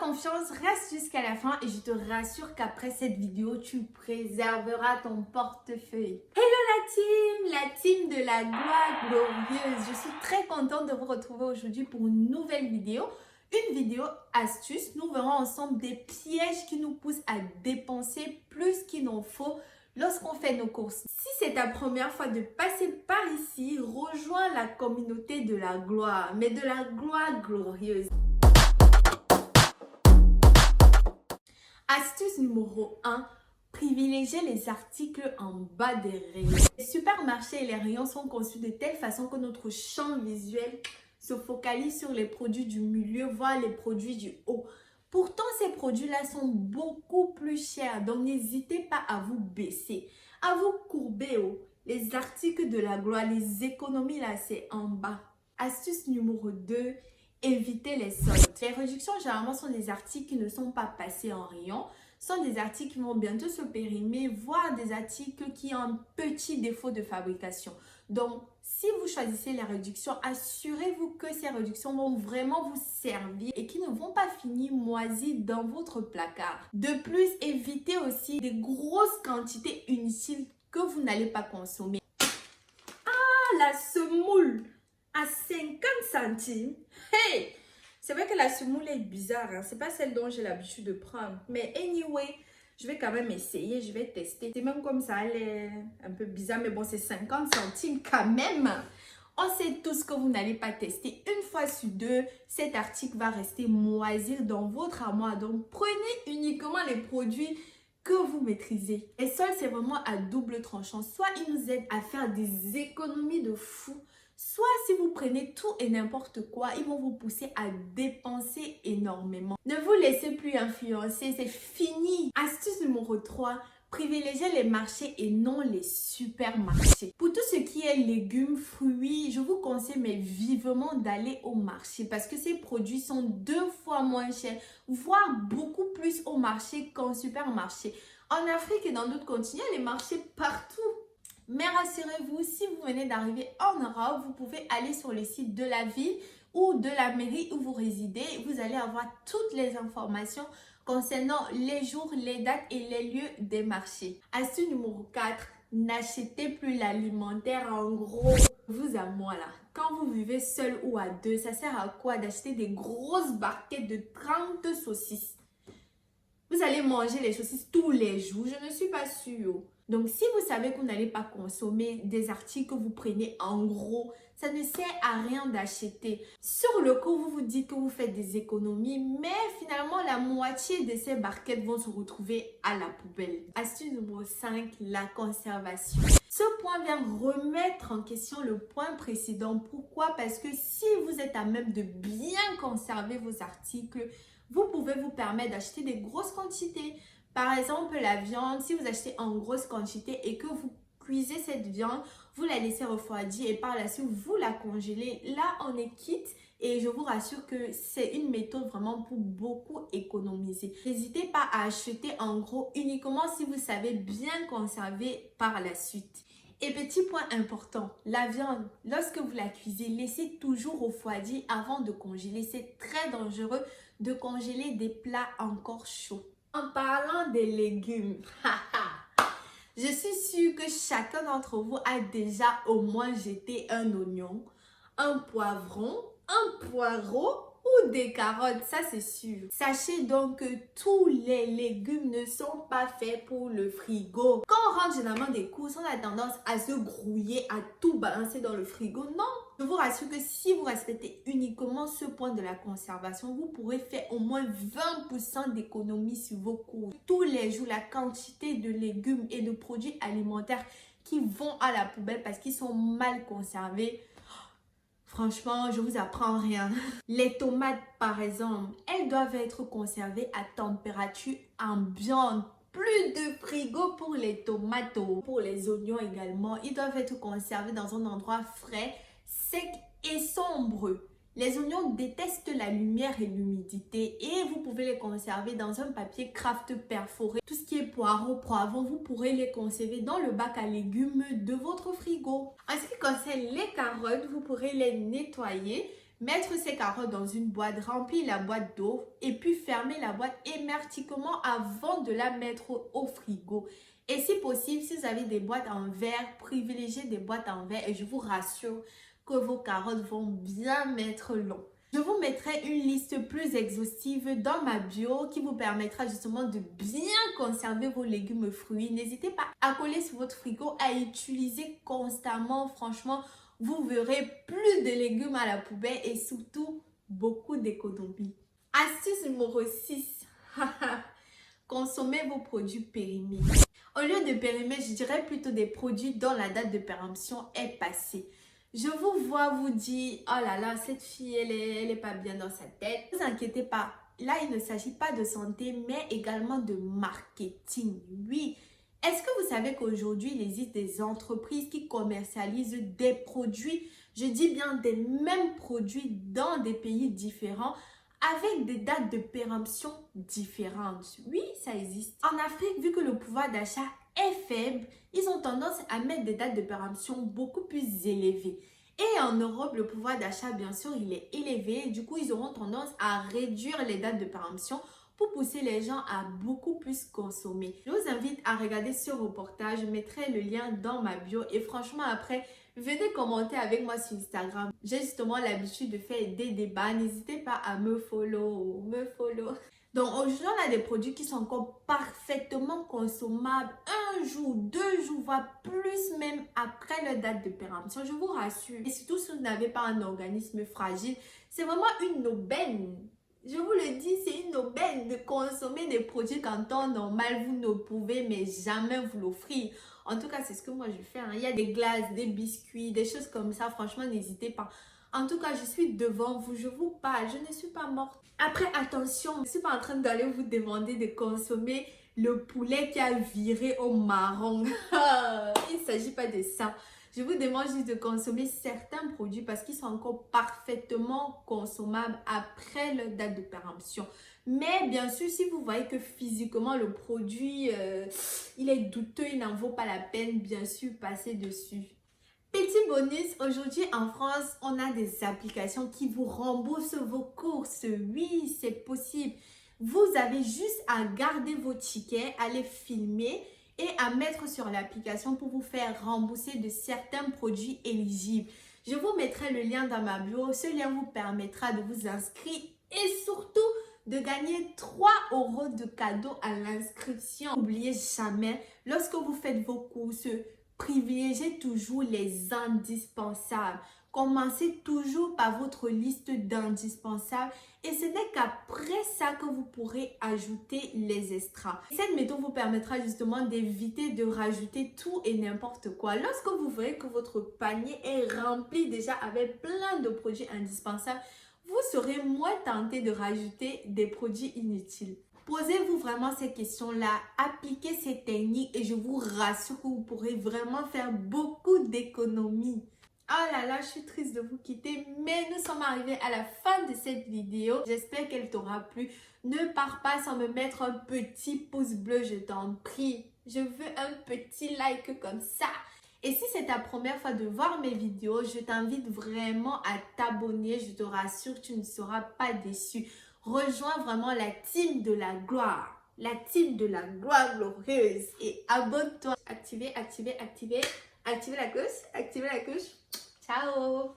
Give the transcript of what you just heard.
confiance, reste jusqu'à la fin et je te rassure qu'après cette vidéo, tu préserveras ton portefeuille. Hello la team de la gloire glorieuse. Je suis très contente de vous retrouver aujourd'hui pour une nouvelle vidéo. Une vidéo astuce. Nous verrons ensemble des pièges qui nous poussent à dépenser plus qu'il n'en faut lorsqu'on fait nos courses. Si c'est ta première fois de passer par ici, rejoins la communauté de la gloire, mais de la gloire glorieuse. Astuce numéro 1, privilégiez les articles en bas des rayons. Les supermarchés et les rayons sont conçus de telle façon que notre champ visuel se focalise sur les produits du milieu, voire les produits du haut. Pourtant, ces produits-là sont beaucoup plus chers, donc n'hésitez pas à vous baisser, à vous courber haut. Les articles de la gloire, les économies là, c'est en bas. Astuce numéro 2, évitez les soldes. Les réductions généralement sont des articles qui ne sont pas passés en rayon, sont des articles qui vont bientôt se périmer, voire des articles qui ont un petit défaut de fabrication. Donc, si vous choisissez les réductions, assurez-vous que ces réductions vont vraiment vous servir et qui ne vont pas finir moisies dans votre placard. De plus, évitez aussi des grosses quantités inutiles que vous n'allez pas consommer. Ah, la semoule à 50 centimes. Hey! C'est vrai que la semoule est bizarre, hein? C'est pas celle dont j'ai l'habitude de prendre. Mais anyway, je vais quand même essayer, je vais tester. C'est même comme ça, elle est un peu bizarre, mais bon, c'est 50 centimes quand même. On sait tous que vous n'allez pas tester. Une fois sur deux, cet article va rester moisir dans votre armoire. Donc, prenez uniquement les produits que vous maîtrisez. Et ça, c'est vraiment à double tranchant. Soit il nous aide à faire des économies de fou, soit si vous prenez tout et n'importe quoi, ils vont vous pousser à dépenser énormément. Ne vous laissez plus influencer, c'est fini. Astuce numéro 3, privilégiez les marchés et non les supermarchés. Pour tout ce qui est légumes, fruits, je vous conseille mais vivement d'aller au marché parce que ces produits sont 2 fois moins chers, voire beaucoup plus au marché qu'en supermarché. En Afrique et dans d'autres continents, les marchés partout. Mais rassurez-vous, si vous venez d'arriver en Europe, vous pouvez aller sur le site de la ville ou de la mairie où vous résidez. Vous allez avoir toutes les informations concernant les jours, les dates et les lieux des marchés. Astuce numéro 4, n'achetez plus l'alimentaire en gros. Vous à moi là, quand vous vivez seul ou à deux, ça sert à quoi d'acheter des grosses barquettes de 30 saucisses? Vous allez manger les saucisses tous les jours, je ne suis pas sûre. Donc, si vous savez que vous n'allez pas consommer des articles que vous prenez en gros, ça ne sert à rien d'acheter. Sur le coup, vous vous dites que vous faites des économies, mais finalement, la moitié de ces barquettes vont se retrouver à la poubelle. Astuce numéro 5, la conservation. Ce point vient remettre en question le point précédent. Pourquoi? Parce que si vous êtes à même de bien conserver vos articles, vous pouvez vous permettre d'acheter des grosses quantités. Par exemple, la viande, si vous achetez en grosse quantité et que vous cuisez cette viande, vous la laissez refroidir et par la suite, vous la congélez. Là, on est quitte et je vous rassure que c'est une méthode vraiment pour beaucoup économiser. N'hésitez pas à acheter en gros uniquement si vous savez bien conserver par la suite. Et petit point important, la viande, lorsque vous la cuisez, laissez toujours refroidir avant de congeler. C'est très dangereux de congeler des plats encore chauds. En parlant des légumes, je suis sûre que chacun d'entre vous a déjà au moins jeté un oignon, un poivron, un poireau ou des carottes, ça c'est sûr. Sachez donc que tous les légumes ne sont pas faits pour le frigo. Quand on rentre généralement des courses, on a tendance à se grouiller, à tout balancer dans le frigo. Non! Je vous rassure que si vous respectez uniquement ce point de la conservation, vous pourrez faire au moins 20% d'économie sur vos courses. Tous les jours, la quantité de légumes et de produits alimentaires qui vont à la poubelle parce qu'ils sont mal conservés. Franchement, je vous apprends rien. Les tomates, par exemple, elles doivent être conservées à température ambiante. Plus de frigo pour les tomates, pour les oignons également. Ils doivent être conservés dans un endroit frais, sec et sombre. Les oignons détestent la lumière et l'humidité et vous pouvez les conserver dans un papier craft perforé. Tout ce qui est poireaux, poivrons, vous pourrez les conserver dans le bac à légumes de votre frigo. En ce qui concerne les carottes, vous pourrez les nettoyer, Mettre ces carottes dans une boîte, remplir la boîte d'eau et puis fermer la boîte hermétiquement avant de la mettre au frigo. Et si possible, si vous avez des boîtes en verre, privilégiez des boîtes en verre et je vous rassure que vos carottes vont bien mettre long. Je vous mettrai une liste plus exhaustive dans ma bio qui vous permettra justement de bien conserver vos légumes et fruits. N'hésitez pas à coller sur votre frigo, à utiliser constamment. Franchement, vous verrez plus de légumes à la poubelle et surtout beaucoup d'économies. Astuce numéro 6. Consommez vos produits périmés. Au lieu de périmer, je dirais plutôt des produits dont la date de péremption est passée. Je vous vois vous dire, oh là là, cette fille, elle est pas bien dans sa tête. Ne vous inquiétez pas, là, il ne s'agit pas de santé, mais également de marketing. Oui, est-ce que vous savez qu'aujourd'hui, il existe des entreprises qui commercialisent des produits, je dis bien des mêmes produits dans des pays différents, avec des dates de péremption différentes. Oui, ça existe. En Afrique, vu que le pouvoir d'achat est faible, ils ont tendance à mettre des dates de péremption beaucoup plus élevées. Et en Europe, le pouvoir d'achat, bien sûr, il est élevé. Du coup, ils auront tendance à réduire les dates de péremption pour pousser les gens à beaucoup plus consommer. Je vous invite à regarder ce reportage. Je mettrai le lien dans ma bio. Et franchement, après, venez commenter avec moi sur Instagram. J'ai justement l'habitude de faire des débats. N'hésitez pas à me follow. Donc aujourd'hui, on a des produits qui sont encore parfaitement consommables un jour, 2 jours, voire plus même après leur date de péremption. Je vous rassure. Et surtout si vous n'avez pas un organisme fragile, c'est vraiment une aubaine. Je vous le dis, c'est une aubaine de consommer des produits qu'en temps normal, vous ne pouvez mais jamais vous l'offrir. En tout cas, c'est ce que moi je fais. Il y a des glaces, des biscuits, des choses comme ça. Franchement, n'hésitez pas. En tout cas, je suis devant vous, je vous parle, je ne suis pas morte. Après, attention, je ne suis pas en train d'aller vous demander de consommer le poulet qui a viré au marron. Il ne s'agit pas de ça. Je vous demande juste de consommer certains produits parce qu'ils sont encore parfaitement consommables après leur date de péremption. Mais bien sûr, si vous voyez que physiquement le produit, il est douteux, il n'en vaut pas la peine, bien sûr, passez dessus. Petit bonus, aujourd'hui en France, on a des applications qui vous remboursent vos courses. Oui, c'est possible. Vous avez juste à garder vos tickets, à les filmer et à mettre sur l'application pour vous faire rembourser de certains produits éligibles. Je vous mettrai le lien dans ma bio. Ce lien vous permettra de vous inscrire et surtout de gagner 3 € de cadeau à l'inscription. N'oubliez jamais, lorsque vous faites vos courses, privilégiez toujours les indispensables. Commencez toujours par votre liste d'indispensables et ce n'est qu'après ça que vous pourrez ajouter les extras. Cette méthode vous permettra justement d'éviter de rajouter tout et n'importe quoi. Lorsque vous verrez que votre panier est rempli déjà avec plein de produits indispensables, vous serez moins tenté de rajouter des produits inutiles. Posez-vous vraiment ces questions-là, appliquez ces techniques et je vous rassure que vous pourrez vraiment faire beaucoup d'économies. Oh là là, je suis triste de vous quitter, mais nous sommes arrivés à la fin de cette vidéo. J'espère qu'elle t'aura plu. Ne pars pas sans me mettre un petit pouce bleu, je t'en prie. Je veux un petit like comme ça. Et si c'est ta première fois de voir mes vidéos, je t'invite vraiment à t'abonner. Je te rassure, tu ne seras pas déçu. Rejoins vraiment la team de la gloire. La team de la gloire glorieuse. Et abonne-toi. Activez la cloche. Ciao.